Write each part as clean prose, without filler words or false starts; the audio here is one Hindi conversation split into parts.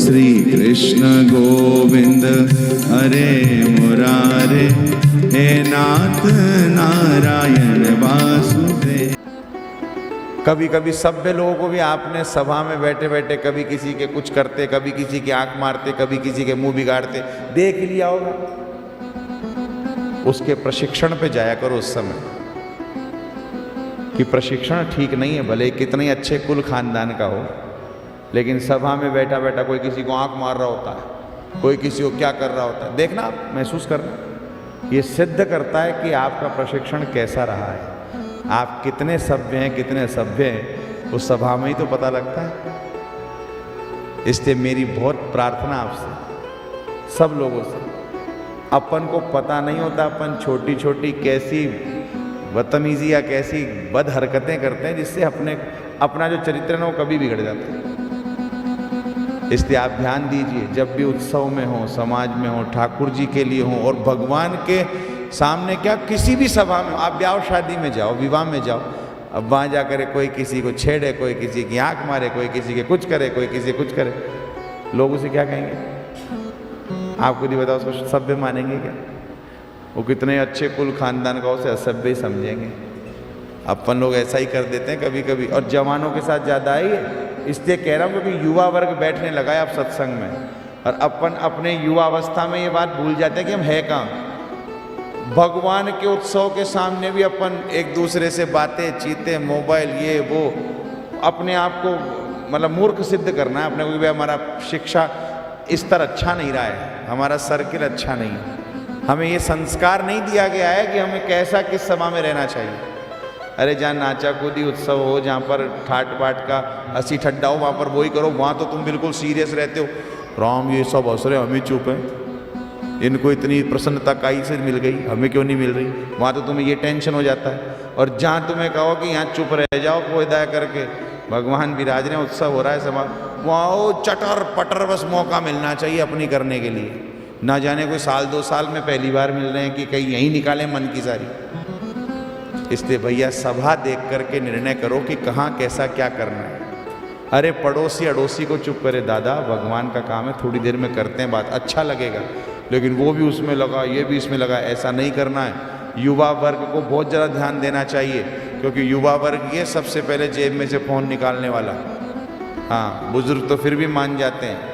श्री कृष्ण गोविंद हरे मुरारे, हे नाथ नारायण वासुदेव। कभी कभी सभ्य लोगों को भी आपने सभा में बैठे बैठे कभी किसी के कुछ करते, कभी किसी की आंख मारते, कभी किसी के मुंह बिगाड़ते देख लिया होगा। उसके प्रशिक्षण पे जाया करो उस समय कि प्रशिक्षण ठीक नहीं है, भले कितने अच्छे कुल खानदान का हो, लेकिन सभा में बैठा बैठा कोई किसी को आंख मार रहा होता है, कोई किसी को क्या कर रहा होता है, देखना आप महसूस करना। ये सिद्ध करता है कि आपका प्रशिक्षण कैसा रहा है, आप कितने सभ्य हैं, कितने सभ्य हैं, उस सभा में ही तो पता लगता है। इसलिए मेरी बहुत प्रार्थना आपसे, सब लोगों से, अपन को पता नहीं होता अपन छोटी छोटी कैसी बदतमीजी या कैसी बद हरकतें करते हैं जिससे अपना जो चरित्र है वो कभी बिगड़ जाता है। इसलिए आप ध्यान दीजिए, जब भी उत्सव में हो, समाज में हो, ठाकुर जी के लिए हो और भगवान के सामने, क्या किसी भी सभा में, आप ब्याह शादी में जाओ, विवाह में जाओ, अब वहाँ जा करे कोई किसी को छेड़े, कोई किसी की आंख मारे, कोई किसी के कुछ करे, कोई किसी कुछ करे, लोग उसे क्या कहेंगे? आप खुद ही बताओ, उसको सभ्य मानेंगे क्या? वो कितने अच्छे कुल खानदान का, उसे असभ्य ही समझेंगे। अपन लोग ऐसा ही कर देते हैं कभी कभी, और जवानों के साथ ज़्यादा ही है। इसलिए कह रहा हूँ क्योंकि युवा वर्ग बैठने लगा है अब सत्संग में, और अपन अपने युवावस्था में ये बात भूल जाते हैं कि हम है कहाँ। भगवान के उत्सव के सामने भी अपन एक दूसरे से बातें चीते, मोबाइल, ये वो, अपने आप को मतलब मूर्ख सिद्ध करना है अपने को कि भाई हमारा शिक्षा स्तर अच्छा नहीं रहा है, हमारा सर्किल अच्छा नहीं है, हमें ये संस्कार नहीं दिया गया है कि हमें कैसा किस सभा में रहना चाहिए। अरे जहाँ नाचा कूदी उत्सव हो, जहाँ पर ठाट बाट का हंसी ठट्टा हो, वहाँ पर वही करो। वहाँ तो तुम बिल्कुल सीरियस रहते हो, राम ये सब हंस रहे, हमें चुप है, इनको इतनी प्रसन्नता काई से मिल गई, हमें क्यों नहीं मिल रही। वहाँ तो तुम्हें ये टेंशन हो जाता है। और जहाँ तुम्हें कहो कि यहाँ चुप रह जाओ, कोई दया करके भगवान विराज रहे, उत्सव हो रहा है सभा, वहाँ चटर पटर बस मौका मिलना चाहिए अपनी करने के लिए। ना जाने कोई साल 2 साल में पहली बार मिल रहे हैं कि कहीं यहीं निकाले मन की सारी। इसलिए भैया सभा देख करके निर्णय करो कि कहाँ कैसा क्या करना है। अरे पड़ोसी अड़ोसी को चुप करे, दादा भगवान का काम है, थोड़ी देर में करते हैं बात, अच्छा लगेगा, लेकिन वो भी उसमें लगा, ये भी इसमें लगा, ऐसा नहीं करना है। युवा वर्ग को बहुत ज़्यादा ध्यान देना चाहिए, क्योंकि युवा वर्ग ये सबसे पहले जेब में से फ़ोन निकालने वाला। हाँ, बुजुर्ग तो फिर भी मान जाते हैं,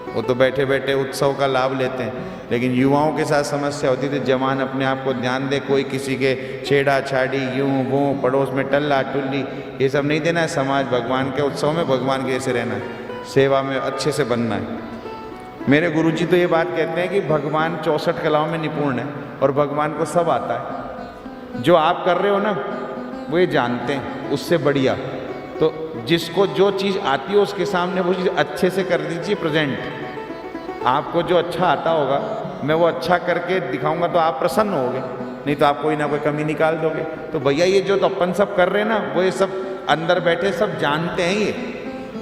वो तो बैठे बैठे उत्सव का लाभ लेते हैं, लेकिन युवाओं के साथ समस्या होती थी। जवान अपने आप को ध्यान दे, कोई किसी के छेड़ा छाड़ी, यूं वो, पड़ोस में टल्ला टुल्ली, ये सब नहीं देना है। समाज भगवान के उत्सव में भगवान के जैसे रहना है, सेवा में अच्छे से बनना है। मेरे गुरुजी तो ये बात कहते हैं कि भगवान 64 कलाओं में निपुण है और भगवान को सब आता है। जो आप कर रहे हो ना वो ये जानते हैं, उससे बढ़िया। तो जिसको जो चीज़ आती है उसके सामने वो चीज़ अच्छे से कर दीजिए प्रेजेंट। आपको जो अच्छा आता होगा मैं वो अच्छा करके दिखाऊंगा तो आप प्रसन्न होगे, नहीं तो आप कोई ना कोई कमी निकाल दोगे। तो भैया ये जो तो अपन सब कर रहे हैं ना, वो ये सब अंदर बैठे सब जानते हैं ये।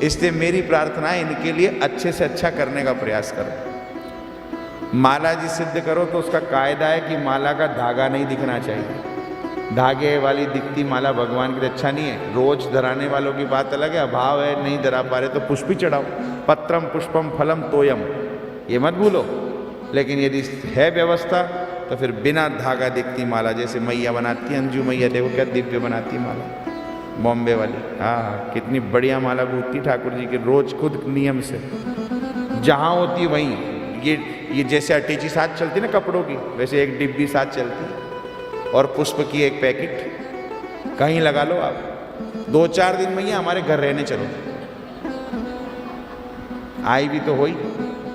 इसलिए मेरी प्रार्थना है इनके लिए अच्छे से अच्छा करने का प्रयास करो। माला जी सिद्ध करो तो उसका कायदा है कि माला का धागा नहीं दिखना चाहिए। धागे वाली दिखती माला भगवान के लिए अच्छा नहीं है। रोज धराने वालों की बात अलग है, अभाव है नहीं धरा पा रहे तो पुष्प ही चढ़ाओ, पत्रम पुष्पम फलम तोयम, ये मत भूलो। लेकिन यदि है व्यवस्था तो फिर बिना धागा दिखती माला, जैसे मैया बनाती है, अंजू मैया देखो क्या दिव्य बनाती माला, बॉम्बे वाली। हाँ, कितनी बढ़िया माला गूंथती ठाकुर जी की, रोज खुद नियम से जहाँ होती वहीं। ये जैसे अटैची साथ चलती ना कपड़ों की, वैसे एक डिब्बी साथ चलती और पुष्प की एक पैकेट कहीं लगा लो आप। 2-4 दिन में ही हमारे घर रहने चलो, आई भी तो हुई,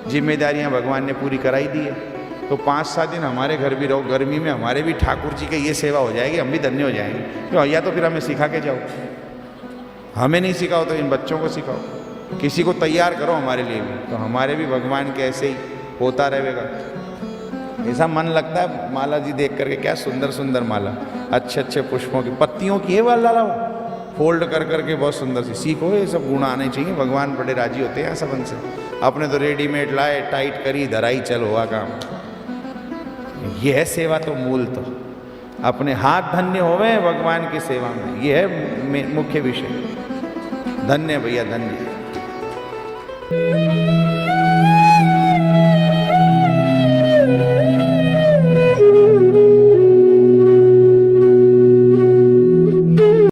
जिम्मेदारियां भगवान ने पूरी कराई दी है, तो 5-7 दिन हमारे घर भी रहो। गर्मी में हमारे भी ठाकुर जी की ये सेवा हो जाएगी, हम भी धन्य हो जाएंगे। तो या तो फिर हमें सिखा के जाओ, हमें नहीं सिखाओ तो इन बच्चों को सिखाओ, किसी को तैयार करो हमारे लिए भी, तो हमारे भी भगवान के ऐसे ही होता रहेगा। ऐसा मन लगता है माला जी देख करके, क्या सुंदर सुंदर माला, अच्छे अच्छे पुष्पों की, पत्तियों की, ये वाला लाओ फोल्ड कर करके, बहुत सुंदर सी। सीखो, ये सब गुण आने चाहिए, भगवान बड़े राजी होते हैं सबन से। अपने तो रेडीमेड लाए, टाइट करी, धराई, चल हुआ काम। यह है सेवा तो मूल, तो अपने हाथ धन्य होवे भगवान की सेवा में, यह है मुख्य विषय। धन्य भैया, धन्य।